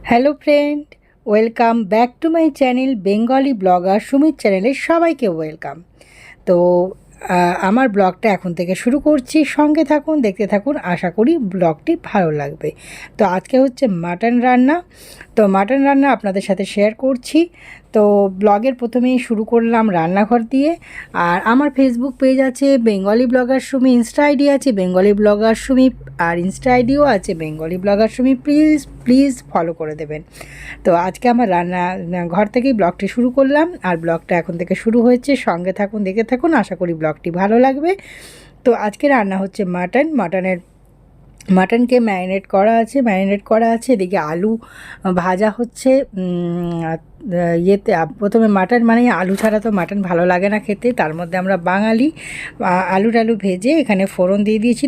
Hello friend, welcome back to my channel Bengali blogger Sumit চ্যানেলে সবাইকে welcome. তো আমার ব্লগটা এখন থেকে শুরু করছি, সঙ্গে থাকুন, দেখতে থাকুন, আশা করি ব্লগটি ভালো লাগবে। তো আজকে হচ্ছে মাটন রান্না। তো মাটন রান্না আপনাদের সাথে শেয়ার করছি। তো ব্লগের প্রথমেই শুরু করলাম রান্নাঘর দিয়ে। আর আমার ফেসবুক পেজ আছে Bengali blogger Sumi, insta ID আছে বেঙ্গলি ব্লগার সুমি, আর ইনস্টা আইডিও আছে Bengali blogger Sumi. Please please follow করে দেবেন। তো আজকে আমার রান্না ঘর থেকেই ব্লগটি শুরু করলাম, আর ব্লগটা এখন থেকে শুরু হয়েছে, সঙ্গে থাকুন, দেখে থাকুন, আশা করি ব্লগটি ভালো লাগবে। তো আজকে রান্না হচ্ছে মাটনকে ম্যারিনেট করা আছে। এদিকে আলু ভাজা হচ্ছে। প্রথমে মাটন মানে আলু ছাড়া তো মাটন ভালো লাগে না খেতে, তার মধ্যে আমরা বাঙালি। আলু টালু ভেজে এখানে ফোড়ন দিয়ে দিয়েছি,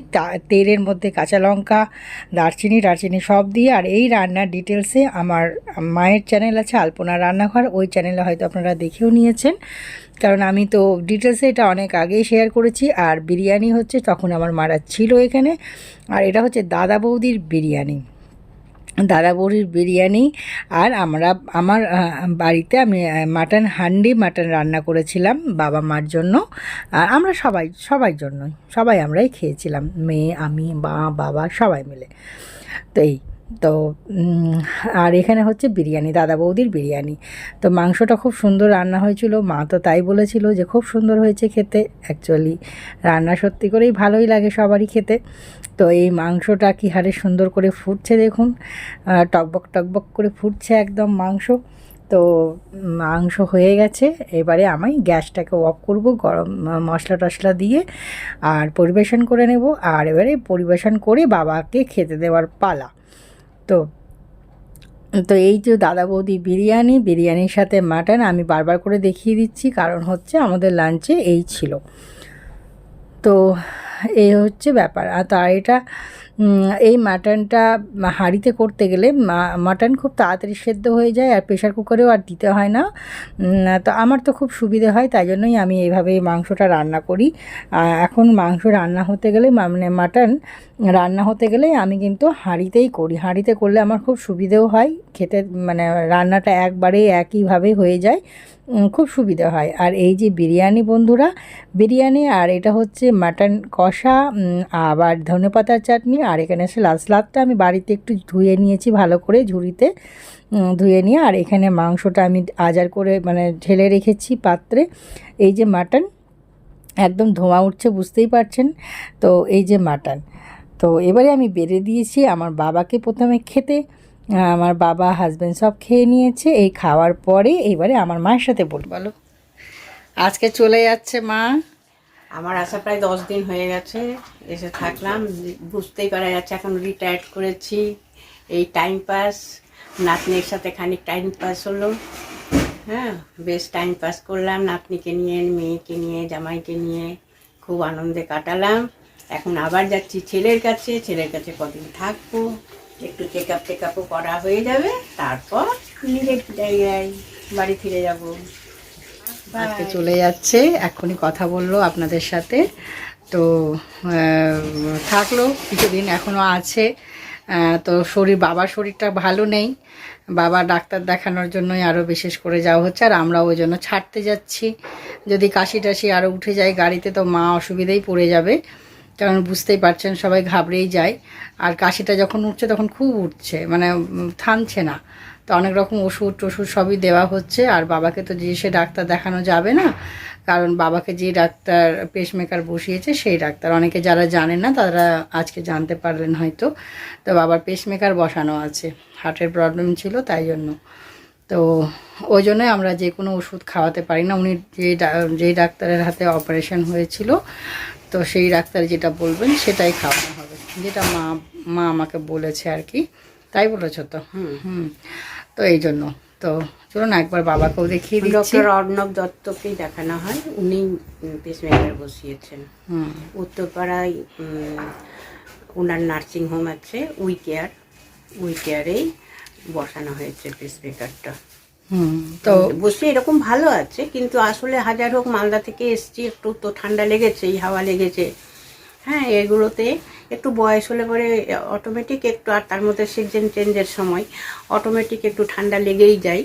তেলের মধ্যে কাঁচা লঙ্কা, দারচিনি সব দিয়ে। আর এই রান্নার ডিটেলসে আমার মায়ের চ্যানেল আছে আলপনা রান্নাঘর, ওই চ্যানেলে হয়তো আপনারা দেখেও নিয়েছেন, কারণ আমি তো ডিটেলসে এটা অনেক আগেই শেয়ার করেছি। আর বিরিয়ানি হচ্ছে তখন আমার মারা ছিল এখানে। আর এটা হচ্ছে দাদা বৌদির বিরিয়ানি। আর আমার বাড়িতে আমি মাটন রান্না করেছিলাম বাবা মার জন্য। আর আমরা সবাই জন্যই, আমরাই খেয়েছিলাম, মেয়ে, আমি, মা, বাবা সবাই মিলে। তো তো আর এখানে হচ্ছে বিরিয়ানি, দাদা বৌদির বিরিয়ানি। তো মাংসটা খুব সুন্দর রান্না হয়েছিল, মা তো তাই বলেছিল যে খুব সুন্দর হয়েছে খেতে। অ্যাকচুয়ালি রান্না সত্যি করেই ভালোই লাগে সবারই খেতে। তো এই মাংসটা কি হারে সুন্দর করে ফুটছে দেখুন, টকবক করে ফুটছে একদম মাংস। তো মাংস হয়ে গেছে, এবারে আমি গ্যাসটাকে অফ করব, গরম মশলা টশলা দিয়ে আর পরিবেশন করে নেব। আর এবারে পরিবেশন করে বাবাকে খেতে দেওয়ার পালা। তো তো এই যে দাদা বৌদি বিরিয়ানির সাথে মাটন আমি বারবার করে দেখিয়ে দিচ্ছি, কারণ হচ্ছে আমাদের লাঞ্চে এই ছিল। তো এই হচ্ছে ব্যাপার। আর তার এই মাটনটা হাঁড়িতে করতে গেলে মাটন খুব তাড়াতাড়ি সেদ্ধ হয়ে যায়, আর প্রেশার কুকারেও আর দিতে হয় না। তো আমার তো খুব সুবিধে হয়, তাই জন্যই আমি এইভাবে মাংসটা রান্না করি। এখন মাংস রান্না হতে গেলে মানে মাটন রান্না হতে গেলে আমি কিন্তু হাঁড়িতেই করি। হাঁড়িতে করলে আমার খুব সুবিধেও হয় খেতে, মানে রান্নাটা একবারে একইভাবে হয়ে যায়, খুব সুবিধা হয়। আর এই যে বিরিয়ানি আর এটা হচ্ছে মাটন কষা, আবার ধনেপাতার চাটনি। আর এখানে সালাদটা আমি বাড়িতে একটু ধুয়ে নিয়েছি ভালো করে, ঝুড়িতে ধুয়ে নিয়ে। আর এখানে মাংসটা আমি আজার করে মানে ঢেলে রেখেছি পাত্রে। এই যে মাটন, একদম ধোঁয়া উঠছে বুঝতেই পারছেন। তো এই যে মাটন, তো এবারে আমি বেড়ে দিয়েছি আমার বাবাকে প্রথমে খেতে। আমার বাবা হাজব্যান্ড সব খেয়ে নিয়েছে। এই খাওয়ার পরে এবারে আমার মায়ের সাথে বলো। আজকে চলে যাচ্ছে মা। আমার আসা প্রায় 10 দিন হয়ে গেছে, এসে থাকলাম, বুঝতেই পারা যাচ্ছে এখন রিটায়ার্ড করেছি। এই টাইম পাস, নাতনির সাথে খানিক টাইম পাস হলো। হ্যাঁ, বেশ টাইম পাস করলাম, নাতনিকে নিয়ে, মেয়েকে নিয়ে, জামাইকে নিয়ে খুব আনন্দে কাটালাম। এখন আবার যাচ্ছি ছেলের কাছে কদিন থাকবো, একটু চেক আপও করা হয়ে যাবে, তারপর নিজের জায়গায় বাড়ি ফিরে যাবো। আজকে চলে যাচ্ছে, এখনই কথা বললো আপনাদের সাথে। তো থাকলো কিছুদিন, এখনও আছে। তো বাবার শরীরটা ভালো নেই, বাবা ডাক্তার দেখানোর জন্যই আরও বিশেষ করে যাওয়া হচ্ছে। আর আমরা ওই জন্য ছাড়তে যাচ্ছি, যদি কাশি টাশি আরও উঠে যায় গাড়িতে তো মা অসুবিধাই পড়ে যাবে, কারণ বুঝতেই পারছেন সবাই ঘাবড়েই যায়। আর কাশিটা যখন উঠছে তখন খুব উঠছে, মানে থামছে না। তো অনেক রকম ওষুধ টষুধ সবই দেওয়া হচ্ছে। আর বাবাকে তো সে ডাক্তার দেখানো যাবে না, কারণ বাবাকে যে ডাক্তার পেসমেকার বসিয়েছে সেই ডাক্তার, অনেকে যারা জানেন না তারা আজকে জানতে পারলেন হয়তো। তো বাবার পেসমেকার বসানো আছে, হার্টের প্রবলেম ছিল তাই জন্য। তো ওই জন্যই আমরা যে কোনো ওষুধ খাওয়াতে পারি না। উনি যেই ডাক্তারের হাতে অপারেশন হয়েছিল, তো সেই ডাক্তার যেটা বলবেন সেটাই খাওয়ানো হবে, যেটা মা আমাকে বলেছে আর কি। তাই বলেছো তো? তো এই জন্য তো চলুন একবার বাবাকেও দেখিয়ে দিচ্ছি। ডক্টর অর্ণব দত্তকেই দেখানো হয়, উনি পেসমেকার বসিয়েছেন। উত্তরপাড়ায় ওনার নার্সিং হোম আছে, উইকেয়ারেই বসানো হয়েছে পেসমেকারটা। তো বসে এরকম ভালো আছে, কিন্তু আসলে হাজার হোক মালদা থেকে এসছি, একটু তো ঠান্ডা লেগেছে, এই হাওয়া লেগেছে, হ্যাঁ, এগুলোতে একটু বয়স হলে পরে অটোমেটিক একটু, আর তার মধ্যে সিজন চেঞ্জের সময় অটোমেটিক একটু ঠান্ডা লেগেই যায়,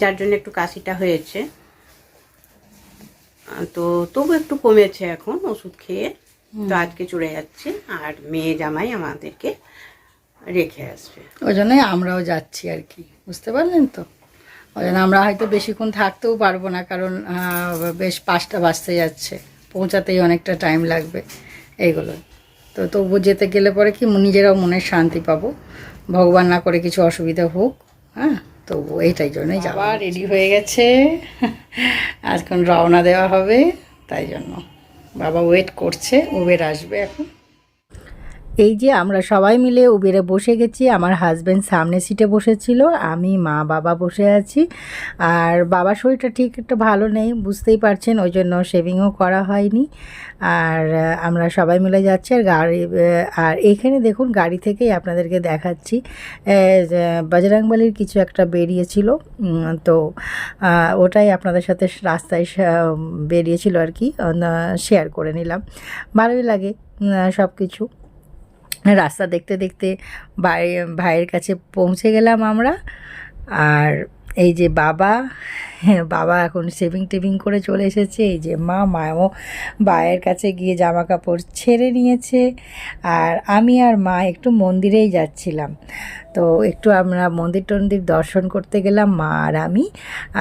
যার জন্য একটু কাশিটা হয়েছে। তো তবু একটু কমেছে এখন ওষুধ খেয়ে। তো আজকে চলে যাচ্ছে, আর মেয়ে জামাই আমাদেরকে রেখে আসবে। ওই জন্যই আমরাও যাচ্ছি আর কি, বুঝতে পারলেন তো। ওই জন্য আমরা হয়তো বেশিক্ষণ থাকতেও পারবো না, কারণ বেশ 5টা বাজতে যাচ্ছে, পৌঁছাতেই অনেকটা টাইম লাগবে এইগুলো। তো তবু যেতে গেলে পরে কি নিজেরাও মনের শান্তি পাবো, ভগবান না করে কিছু অসুবিধা হোক। হ্যাঁ, তবু এইটাই জন্যই যাওয়া। রেডি হয়ে গেছে, আজকাল রওনা দেওয়া হবে, তাই জন্য বাবা ওয়েট করছে, উবের আসবে এখন। এই যে আমরা সবাই মিলে উবেরে বসে গেছি। আমার হাজব্যান্ড সামনে সিটে বসেছিল, আমি মা বাবা বসে আছি। আর বাবার শরীরটা ঠিক একটু ভালো নেই, বুঝতেই পারছেন, ওই জন্য শেভিংও করা হয়নি। আর আমরা সবাই মিলে যাচ্ছি। আর আর এইখানে দেখুন, গাড়ি থেকেই আপনাদেরকে দেখাচ্ছি, বজরংবলীর কিছু একটা বেরিয়েছিল, তো ওটাই আপনাদের সাথে রাস্তায় বেরিয়েছিল আর কি, শেয়ার করে নিলাম। ভালোই লাগে সব কিছু। রাস্তা দেখতে দেখতে ভাইয়ের কাছে পৌঁছে গেলাম আমরা। আর এই যে বাবা এখন শেভিং করে চলে এসেছে। এই যে মাও ভাইয়ের কাছে গিয়ে জামা কাপড় ছেড়ে নিয়েছে। আর আমি আর মা একটু মন্দিরেই যাচ্ছিলাম, তো একটু আমরা মন্দির দর্শন করতে গেলাম মা আর আমি।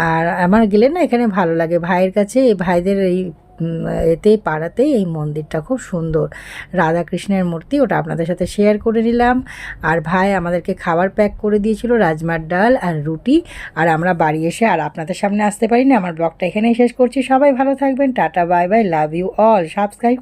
আর আমার গেলে না এখানে ভালো লাগে, ভাইয়ের কাছে, এই ভাইদের এই এতেই পাড়াতেই এই মন্দিরটা খুব সুন্দর, রাধাকৃষ্ণের মূর্তি, ওটা আপনাদের সাথে শেয়ার করে নিলাম। আর ভাই আমাদেরকে খাবার প্যাক করে দিয়েছিল, রাজমার ডাল আর রুটি। আর আমরা বাড়ি এসে আর আপনাদের সামনে আসতে পারিনি। আমার ব্লগটা এখানেই শেষ করছি। সবাই ভালো থাকবেন, tata bye bye, love you all, subscribe.